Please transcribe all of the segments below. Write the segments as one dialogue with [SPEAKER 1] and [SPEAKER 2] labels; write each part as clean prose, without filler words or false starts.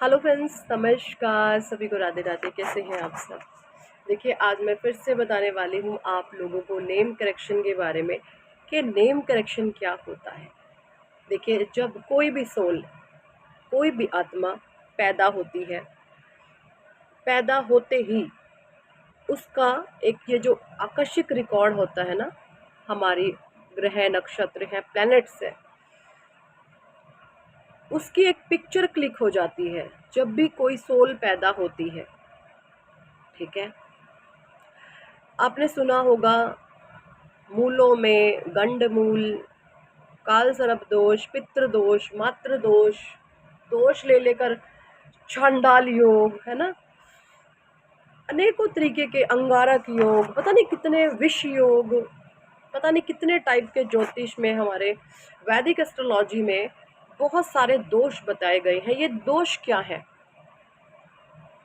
[SPEAKER 1] Hello friends, नमस्कार। सभी को राधे राधे। कैसे हैं आप सब? देखिए, आज मैं फिर से बताने वाली हूँ आप लोगों को नेम करेक्शन के बारे में कि नेम करेक्शन क्या होता है। देखिए, जब कोई भी सोल, कोई भी आत्मा पैदा होती है, पैदा होते ही उसका एक ये जो आकस्मिक रिकॉर्ड होता है ना, हमारी ग्रह, नक्षत्र है, प्लैनेट्स है, उसकी एक पिक्चर क्लिक हो जाती है जब भी कोई सोल पैदा होती है। ठीक है, आपने सुना होगा मूलों में गंडमूल, काल सर्प दोष, पितृ दोष, मातृ दोष, दोष ले लेकर चांडाल योग, है ना, अनेकों तरीके के अंगारक योग, पता नहीं कितने विष योग, पता नहीं कितने टाइप के ज्योतिष में, हमारे वैदिक एस्ट्रोलॉजी में बहुत सारे दोष बताए गए हैं। ये दोष क्या है?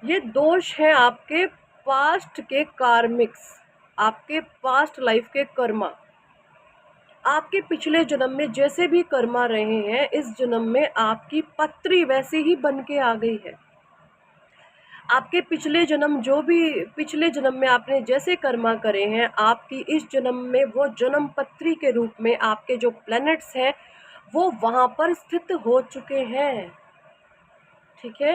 [SPEAKER 1] ये दोष है आपके पास्ट के कार्मिक्स, आपके पास्ट लाइफ के कर्मा। आपके पिछले जन्म में जैसे भी कर्मा रहे हैं, इस जन्म में आपकी पत्री वैसे ही बन के आ गई है। आपके पिछले जन्म में आपने जैसे कर्मा करे हैं, आपकी इस जन्म में वो जन्म पत्री के रूप में आपके जो प्लैनेट्स हैं वो वहां पर स्थित हो चुके हैं। ठीक है।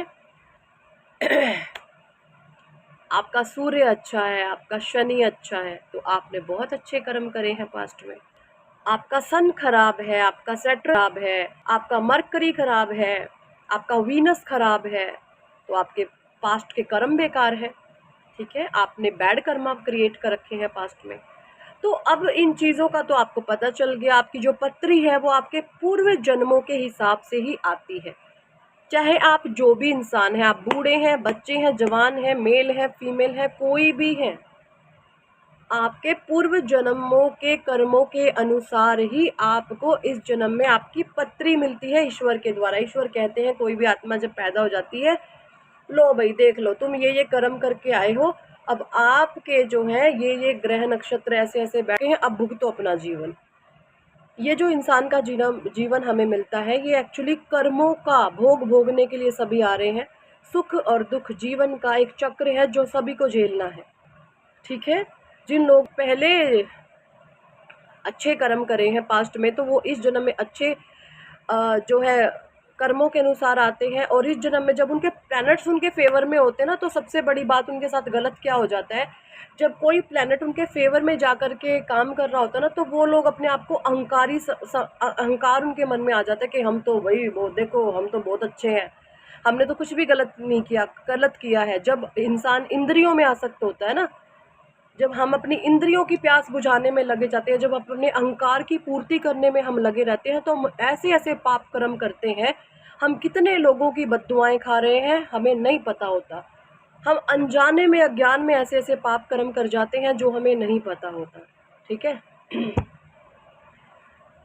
[SPEAKER 1] आपका सूर्य अच्छा है, आपका शनि अच्छा है, तो आपने बहुत अच्छे कर्म करे हैं पास्ट में। आपका सन खराब है, आपका सैटर्न खराब है, आपका मरकरी खराब है, आपका वीनस खराब है, तो आपके पास्ट के कर्म बेकार है। ठीक है, आपने बैड कर्म क्रिएट कर रखे हैं पास्ट में। तो अब इन चीज़ों का तो आपको पता चल गया। आपकी जो पत्री है वो आपके पूर्व जन्मों के हिसाब से ही आती है। चाहे आप जो भी इंसान हैं, आप बूढ़े हैं, बच्चे हैं, जवान हैं, मेल है, फीमेल है, कोई भी हैं, आपके पूर्व जन्मों के कर्मों के अनुसार ही आपको इस जन्म में आपकी पत्री मिलती है ईश्वर के द्वारा। ईश्वर कहते हैं कोई भी आत्मा जब पैदा हो जाती है, लो भाई देख लो, तुम ये कर्म करके आए हो, अब आपके जो है ये ग्रह नक्षत्र ऐसे ऐसे बैठे हैं, अब भुगतो अपना जीवन। ये जो इंसान का जीवन हमें मिलता है, ये एक्चुअली कर्मों का भोग भोगने के लिए सभी आ रहे हैं। सुख और दुख जीवन का एक चक्र है जो सभी को झेलना है। ठीक है, जिन लोग पहले अच्छे कर्म करे हैं पास्ट में, तो वो इस जन्म में अच्छे जो है कर्मों के अनुसार आते हैं। और इस जन्म में जब उनके प्लैनेट्स उनके फेवर में होते हैं ना, तो सबसे बड़ी बात उनके साथ गलत क्या हो जाता है, जब कोई प्लैनेट उनके फेवर में जाकर के काम कर रहा होता है ना, तो वो लोग अपने आप को अहंकार उनके मन में आ जाता है कि हम तो भाई वो देखो, हम तो बहुत अच्छे हैं, हमने तो कुछ भी गलत नहीं किया, गलत किया है। जब इंसान इंद्रियों में आसक्त होता है ना, जब हम अपनी इंद्रियों की प्यास बुझाने में लगे जाते हैं, जब अपने अहंकार की पूर्ति करने में हम लगे रहते हैं, तो हम ऐसे ऐसे पाप कर्म करते हैं। हम कितने लोगों की बद्दुआएं खा रहे हैं हमें नहीं पता होता। हम अनजाने में, अज्ञान में ऐसे ऐसे पाप कर्म कर जाते हैं जो हमें नहीं पता होता। ठीक है।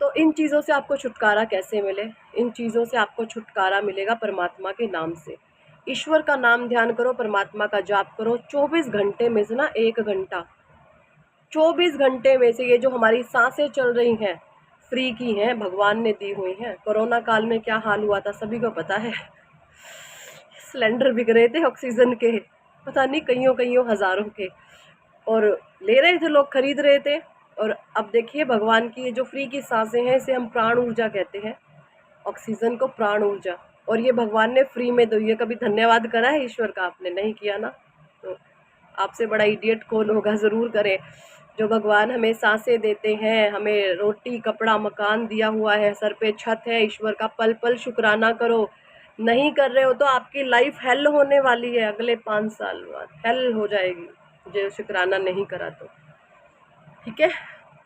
[SPEAKER 1] तो इन चीज़ों से आपको छुटकारा कैसे मिले? इन चीज़ों से आपको छुटकारा मिलेगा परमात्मा के नाम से। ईश्वर का नाम ध्यान करो, परमात्मा का जाप करो। 24 घंटे में से ना 1 घंटा, 24 घंटे में से ये जो हमारी सांसें चल रही हैं, फ्री की हैं, भगवान ने दी हुई हैं। कोरोना काल में क्या हाल हुआ था सभी को पता है। सिलेंडर बिक रहे थे ऑक्सीजन के, पता नहीं कईयों हज़ारों के, और ले रहे थे लोग, खरीद रहे थे। और अब देखिए भगवान की ये जो फ्री की सांसें हैं, इसे हम प्राण ऊर्जा कहते हैं, ऑक्सीजन को प्राण ऊर्जा। और ये भगवान ने फ्री में दी है। कभी धन्यवाद करा है ईश्वर का आपने? नहीं किया ना, तो आपसे बड़ा इडियट कौन होगा? ज़रूर करें। जो भगवान हमें सांसें देते हैं, हमें रोटी, कपड़ा, मकान दिया हुआ है, सर पे छत है, ईश्वर का पल पल शुक्राना करो। नहीं कर रहे हो तो आपकी लाइफ हेल होने वाली है, अगले 5 साल बाद हेल हो जाएगी जो शुक्राना नहीं करा तो। ठीक है,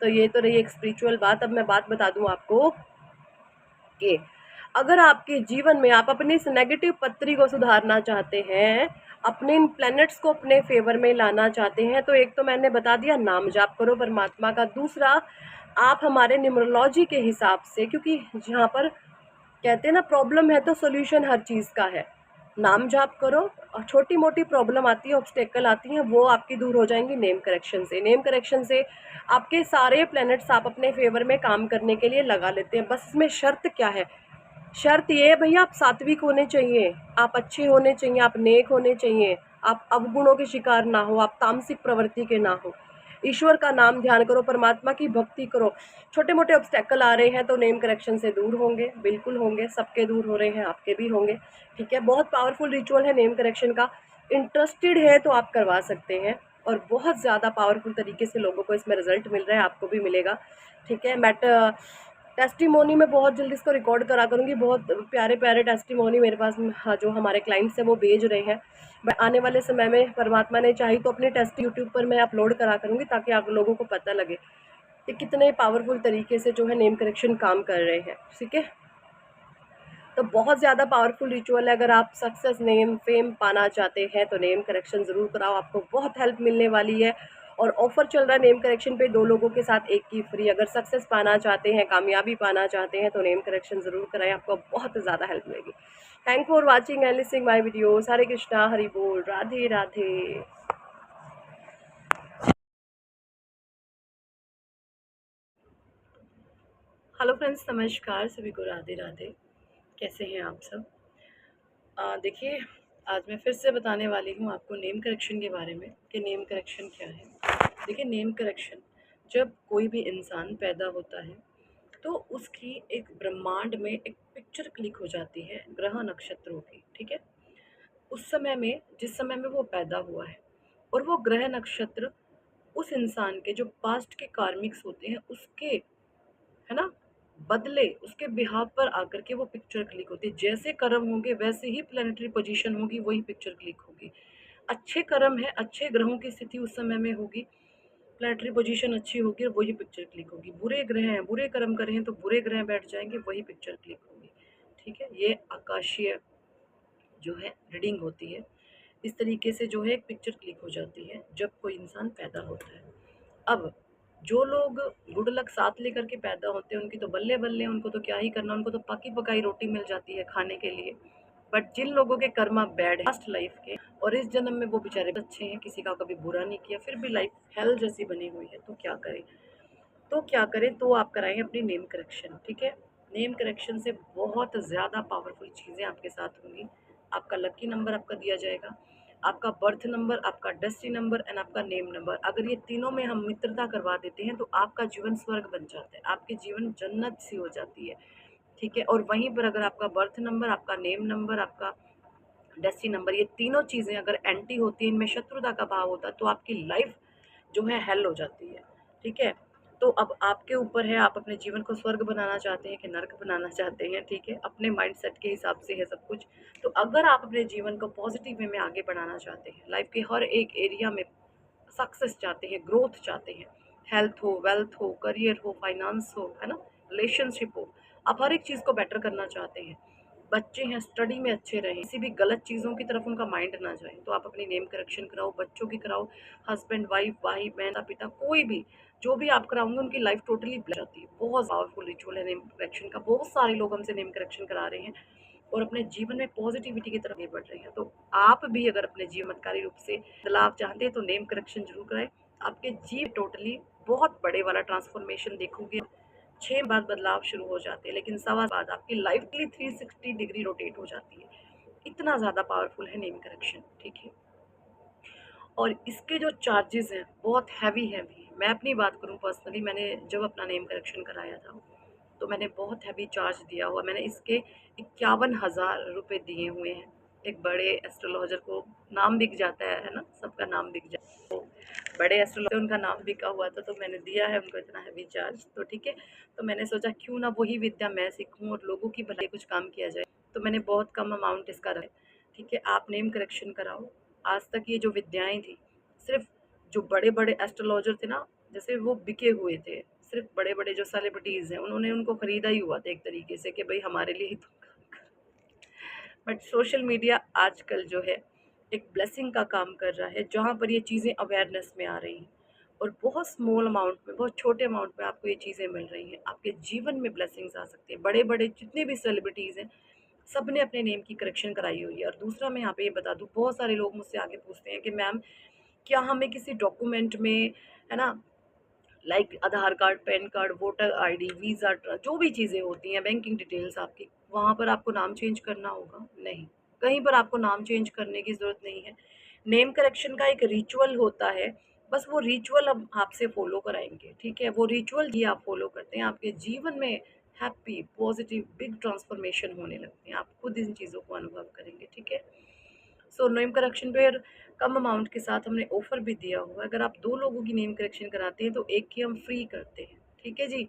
[SPEAKER 1] तो ये तो रही एक स्पिरिचुअल बात। अब मैं बात बता दूं आपको कि अगर आपके जीवन में आप अपनी इस नेगेटिव पत्री को सुधारना चाहते हैं, अपने इन प्लैनेट्स को अपने फेवर में लाना चाहते हैं, तो एक तो मैंने बता दिया, नाम जाप करो परमात्मा का। दूसरा, आप हमारे न्यूमरोलॉजी के हिसाब से, क्योंकि जहाँ पर कहते हैं ना प्रॉब्लम है तो सोल्यूशन हर चीज़ का है, नाम जाप करो। और छोटी मोटी प्रॉब्लम आती है, ऑब्स्टेकल आती हैं, वो आपकी दूर हो जाएंगी नेम करेक्शन से। नेम करेक्शन से आपके सारे प्लैनेट्स आप अपने फेवर में काम करने के लिए लगा लेते हैं। बस इसमें शर्त क्या है? शर्त ये है भैया, आप सात्विक होने चाहिए, आप अच्छे होने चाहिए, आप नेक होने चाहिए, आप अवगुणों के शिकार ना हो, आप तामसिक प्रवृत्ति के ना हो। ईश्वर का नाम ध्यान करो, परमात्मा की भक्ति करो। छोटे मोटे ऑब्स्टेकल आ रहे हैं तो नेम करेक्शन से दूर होंगे, बिल्कुल होंगे, सबके दूर हो रहे हैं, आपके भी होंगे। ठीक है, बहुत पावरफुल रिचुअल है नेम करेक्शन का। इंटरेस्टेड है तो आप करवा सकते हैं, और बहुत ज़्यादा पावरफुल तरीके से लोगों को इसमें रिजल्ट मिल रहा है, आपको भी मिलेगा। ठीक है, टेस्टिमोनी में बहुत जल्दी इसको रिकॉर्ड करा करूँगी। बहुत प्यारे प्यारे टेस्टिमोनी मेरे पास, हाँ, जो हमारे क्लाइंट्स हैं वो भेज रहे हैं। मैं आने वाले समय में परमात्मा ने चाही तो अपने टेस्ट यूट्यूब पर मैं अपलोड करा करूँगी, ताकि आप लोगों को पता लगे कि कितने पावरफुल तरीके से जो है नेम करेक्शन काम कर रहे हैं। ठीक है, तो बहुत ज़्यादा पावरफुल रिचुअल है। अगर आप सक्सेस, नेम, फेम पाना चाहते हैं तो नेम करेक्शन ज़रूर कराओ, आपको बहुत हेल्प मिलने वाली है। और ऑफर चल रहा है नेम करेक्शन पे, 2 लोगों के साथ 1 की फ्री। अगर सक्सेस पाना चाहते हैं, कामयाबी पाना चाहते हैं तो नेम करेक्शन ज़रूर कराएं, आपको बहुत ज़्यादा हेल्प मिलेगी। Thank for watching and listening my videos. Hare Krishna, Hari बोल, राधे राधे। हेलो फ्रेंड्स, नमस्कार, सभी को राधे राधे। कैसे हैं आप सब? देखिए, आज मैं फिर से बताने वाली हूँ आपको नेम करेक्शन के बारे में, कि नेम करेक्शन क्या है। देखिए, नेम करेक्शन, जब कोई भी इंसान पैदा होता है तो उसकी एक ब्रह्मांड में एक पिक्चर क्लिक हो जाती है ग्रह नक्षत्रों की। ठीक है, उस समय में, जिस समय में वो पैदा हुआ है, और वो ग्रह नक्षत्र उस इंसान के जो पास्ट के कार्मिक्स होते हैं उसके, है ना, बदले उसके बिहाव पर आकर के वो पिक्चर क्लिक होती है। जैसे कर्म होंगे वैसे ही प्लानिटरी पोजीशन होगी, वही पिक्चर क्लिक होगी। अच्छे कर्म है, अच्छे ग्रहों की स्थिति उस समय में होगी, प्लानिटरी पोजीशन अच्छी होगी और वही पिक्चर क्लिक होगी। बुरे ग्रह हैं, बुरे कर्म करे हैं तो बुरे ग्रह बैठ जाएंगे, वही पिक्चर क्लिक होगी। ठीक है, ये आकाशीय जो है रीडिंग होती है। इस तरीके से जो है एक पिक्चर क्लिक हो जाती है जब कोई इंसान पैदा होता है। अब जो लोग गुड लक साथ लेकर के पैदा होते हैं उनकी तो बल्ले बल्ले, उनको तो क्या ही करना, उनको तो पकी पकाई रोटी मिल जाती है खाने के लिए। बट जिन लोगों के कर्मा बैड है पास्ट लाइफ के, और इस जन्म में वो बेचारे अच्छे हैं, किसी का कभी बुरा नहीं किया, फिर भी लाइफ हेल जैसी बनी हुई है, तो क्या करें? तो आप कराएं अपनी नेम करेक्शन। ठीक है, नेम करेक्शन से बहुत ज़्यादा पावरफुल चीज़ें आपके साथ होंगी। आपका लकी नंबर आपका दिया जाएगा, आपका बर्थ नंबर, आपका डेस्टिनी नंबर एंड आपका नेम नंबर। अगर ये तीनों में हम मित्रता करवा देते हैं तो आपका जीवन स्वर्ग बन जाता है, आपके जीवन जन्नत सी हो जाती है। ठीक है, और वहीं पर अगर आपका बर्थ नंबर, आपका नेम नंबर, आपका डेस्टिनी नंबर, ये तीनों चीज़ें अगर एंटी होती हैं, इनमें शत्रुता का भाव होता है, तो आपकी लाइफ जो है हेल हो जाती है। ठीक है, तो अब आपके ऊपर है, आप अपने जीवन को स्वर्ग बनाना चाहते हैं कि नर्क बनाना चाहते हैं। ठीक है, अपने माइंडसेट के हिसाब से है सब कुछ। तो अगर आप अपने जीवन को पॉजिटिव वे में आगे बढ़ाना चाहते हैं, लाइफ के हर एक एरिया में सक्सेस चाहते हैं, ग्रोथ चाहते हैं, हेल्थ हो, वेल्थ हो, करियर हो, फाइनेंस हो, है ना, रिलेशनशिप हो, आप हर एक चीज़ को बेटर करना चाहते हैं, बच्चे हैं स्टडी में अच्छे रहें, किसी भी गलत चीज़ों की तरफ उनका माइंड ना जाए, तो आप अपनी नेम करेक्शन कराओ, बच्चों की कराओ, हस्बैंड वाइफ, भाई बहन, पिता, कोई भी, जो भी आप कराओगे उनकी लाइफ टोटली बदल जाती है। बहुत पावरफुल रिचुअल है नेम करेक्शन का, बहुत सारे लोग हमसे नेम करेक्शन करा रहे हैं और अपने जीवन में पॉजिटिविटी की तरफ आगे बढ़ रहे हैं। तो आप भी अगर अपने जीवनकारी रूप से बदलाव चाहते हैं तो नेम करेक्शन जरूर कराएं, आपके जीव टोटली बहुत बड़े वाला ट्रांसफॉर्मेशन देखोगे। 6 बाद बदलाव शुरू हो जाते हैं, लेकिन सवा बाद आपकी लाइफ के लिए 360 डिग्री रोटेट हो जाती है। इतना ज़्यादा पावरफुल है नेम करेक्शन। ठीक है, और इसके जो चार्जेस हैं बहुत हैवी मैं अपनी बात करूं पर्सनली, मैंने जब अपना नेम करेक्शन कराया था तो मैंने बहुत हैवी चार्ज दिया हुआ, मैंने इसके 51,000 रुपये दिए हुए हैं। एक बड़े एस्ट्रोलॉजर को नाम बिक जाता है ना, सबका नाम बिक जाता है, तो बड़े एस्ट्रोलॉजर उनका नाम बिका हुआ था तो मैंने दिया है उनको इतना हैवी चार्ज। तो ठीक है, तो मैंने सोचा क्यों ना वही विद्या मैं सीखूं और लोगों की भलाई कुछ काम किया जाए, तो मैंने बहुत कम अमाउंट इसका रखा। ठीक है, आप नेम करेक्शन कराओ। आज तक ये जो विद्याएं थी, सिर्फ जो बड़े बड़े एस्ट्रोलॉजर थे ना, जैसे वो बिके हुए थे, सिर्फ बड़े बड़े जो सेलिब्रिटीज़ हैं उन्होंने उनको खरीदा ही हुआ था एक तरीके से कि भाई हमारे लिए ही तुम काम करो। बट सोशल मीडिया आजकल जो है एक ब्लेसिंग का काम कर रहा है, जहाँ पर ये चीज़ें अवेयरनेस में आ रही हैं और बहुत स्मॉल अमाउंट में, बहुत छोटे अमाउंट में आपको ये चीज़ें मिल रही हैं, आपके जीवन में ब्लेसिंग्स आ सकती हैं। बड़े बड़े जितने भी सेलिब्रिटीज़ हैं सब ने अपने नेम की करेक्शन कराई हुई है। और दूसरा मैं यहाँ पे ये बता दूँ, बहुत सारे लोग मुझसे आगे पूछते हैं कि मैम क्या हमें किसी डॉक्यूमेंट में, है ना, like Aadhaar card, PAN card, voter ID, visa, जो भी चीज़ें होती हैं, बैंकिंग डिटेल्स आपकी, वहाँ पर आपको नाम चेंज करना होगा? नहीं, कहीं पर आपको नाम चेंज करने की ज़रूरत नहीं है। नेम करेक्शन का एक रिचुअल होता है, बस वो रिचुअल अब आपसे फ़ॉलो कराएँगे, ठीक है? वो रिचुअल ही आप फ़ॉलो करते हैं, आपके जीवन में हैप्पी, पॉज़िटिव, बिग ट्रांसफ़ॉर्मेशन होने लगते हैं, आप खुद इन चीज़ों को अनुभव करेंगे, ठीक है? सो नेम करेक्शन पे कम अमाउंट के साथ हमने ऑफ़र भी दिया हुआ है, अगर आप 2 लोगों की नेम करेक्शन कराते हैं, तो 1 की हम फ्री करते हैं, ठीक है जी?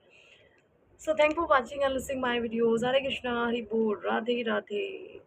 [SPEAKER 1] So thank for watching and listening my videos. Hare Krishna, Hari Bol, Radhe Radhe.